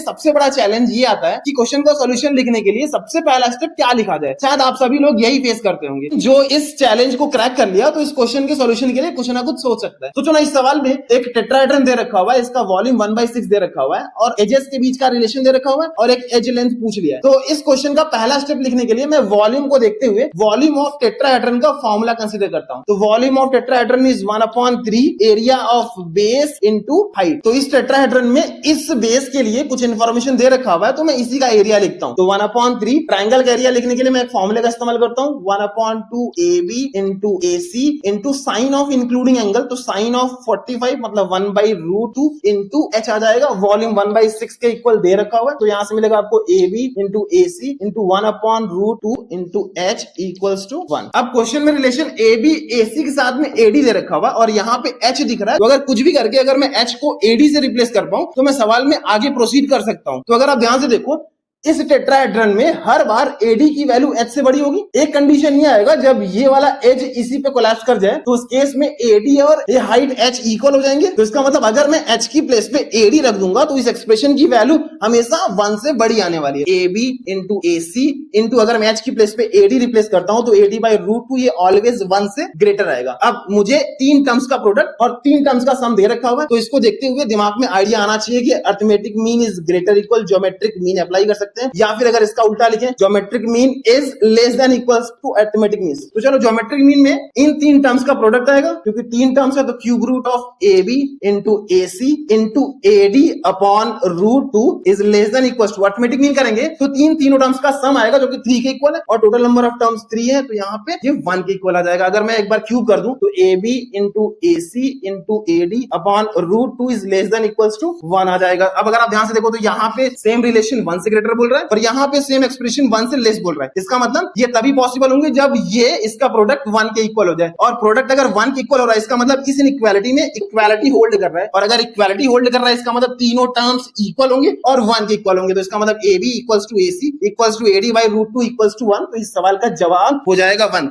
सबसे बड़ा चैलेंज ये आता है कि क्वेश्चन का सॉल्यूशन लिखने के लिए सबसे पहला स्टेप क्या लिखा जाए। शायद आप सभी लोग यही फेस करते होंगे। जो इस चैलेंज को क्रैक कर लिया तो इस क्वेश्चन के सॉल्यूशन के लिए कुछ ना कुछ सोच सकता है। तो चलो इस सवाल में एक टेट्राहेड्रन दे रखा हुआ है, इसका वॉल्यूम 1/6 दे रखा हुआ है और एजेस के बीच का रिलेशन दे रखा हुआ है और एक एज लेंथ पूछ लिया है। तो इस क्वेश्चन का पहला स्टेप लिखने के लिए मैं वॉल्यूम को देखते हुए वॉल्यूम ऑफ टेट्राहेड्रन का फॉर्मूला कंसीडर करता हूं। तो volume of tetrahedron is 1/3 area of base into height. तो इस टेट्राहेड्रन में इस बेस के लिए कुछ इंफॉर्मेशन दे रखा हुआ है तो मैं इसी का एरिया लिखता हूं। तो 1/3 ट्राइंगल का एरिया लिखने के लिए मैं एक फॉर्मूले का इस्तेमाल करता हूं 1/2 AB into AC into sine of including angle. तो साइन ऑफ 45 मतलब 1/√2 इंटू H आ जाएगा। वॉल्यूम 1/6 के इक्वल दे रखा हुआ है तो यहां से मिलेगा आपको AB into AC into 1/√2 into H equals to 1। अब क्वेश्चन में रिलेशन AB AC के साथ में AD दे रखा हुआ और यहाँ पे H दिख रहा है। तो अगर कुछ भी करके अगर मैं H को AD से रिप्लेस कर पाऊं तो मैं सवाल में आगे प्रोसीड कर सकता हूं। तो अगर आप ध्यान से देखो इस टेट्राहेड्रन में हर बार AD की वैल्यू H से बड़ी होगी। एक कंडीशन ये आएगा जब ये वाला एज इसी पे कोलैप्स कर जाए तो उस केस में AD और ये हाइट H इक्वल हो जाएंगे। तो इसका मतलब अगर मैं H की प्लेस पे AD रख दूंगा तो इस एक्सप्रेशन की वैल्यू हमेशा 1 से बड़ी आने वाली है। AB इंटू AC इंटू अगर मैं H की प्लेस पे AD रिप्लेस करता हूं तो AD/√2 ये ऑलवेज 1 से ग्रेटर आएगा। अब मुझे 3 टर्म्स का प्रोडक्ट और 3 टर्म्स का सम दे रखा हुआ है तो इसको देखते हुए दिमाग में आइडिया आना चाहिए कि arithmetic mean is greater equal geometric mean apply कर सकते हैं या फिर अगर इसका उल्टा लिखें geometric mean is less than equals to arithmetic mean. तो चलो ज्योमेट्रिक मीन में इन 3 टर्म्स का प्रोडक्ट आएगा क्योंकि 3 टर्म्स है तो cube root of AB into AC into AD upon √2 is less than equals to arithmetic mean करेंगे तो तीनों टर्म्स का सम आएगा जो कि 3 के इक्वल है और टोटल नंबर ऑफ टर्म्स 3 है तो यहाँ पे ये 1 के इक्वल आ जाएगा। अगर मैं एक बार क्यूब कर दूं तो AB into AC into AD upon √2 is less than equals to 1 आ जाएगा। अब अगर आप ध्यान से देखो तो यहाँ पे सेम रिलेशन 1 से ग्रेटर बोल रहा है और यहाँ पे सेम एक्सप्रेशन 1 से लेस बोल रहा है। इसका मतलब ये तभी पॉसिबल होंगे जब ये इसका प्रोडक्ट 1 के इक्वल हो जाए और प्रोडक्ट अगर 1 के इक्वल हो रहा है इसका मतलब इस इनइक्वालिटी में इक्वालिटी होल्ड कर रहा है और अगर इक्वालिटी होल्ड कर रहा है इसका मतलब तीनों टर्म्स इक्वल होंगे और 1 के इक्वल होंगे। तो इसका मतलब AB equals to AC equals to AD/√2 equals to 1। तो इस सवाल का जवाब हो जाएगा 1।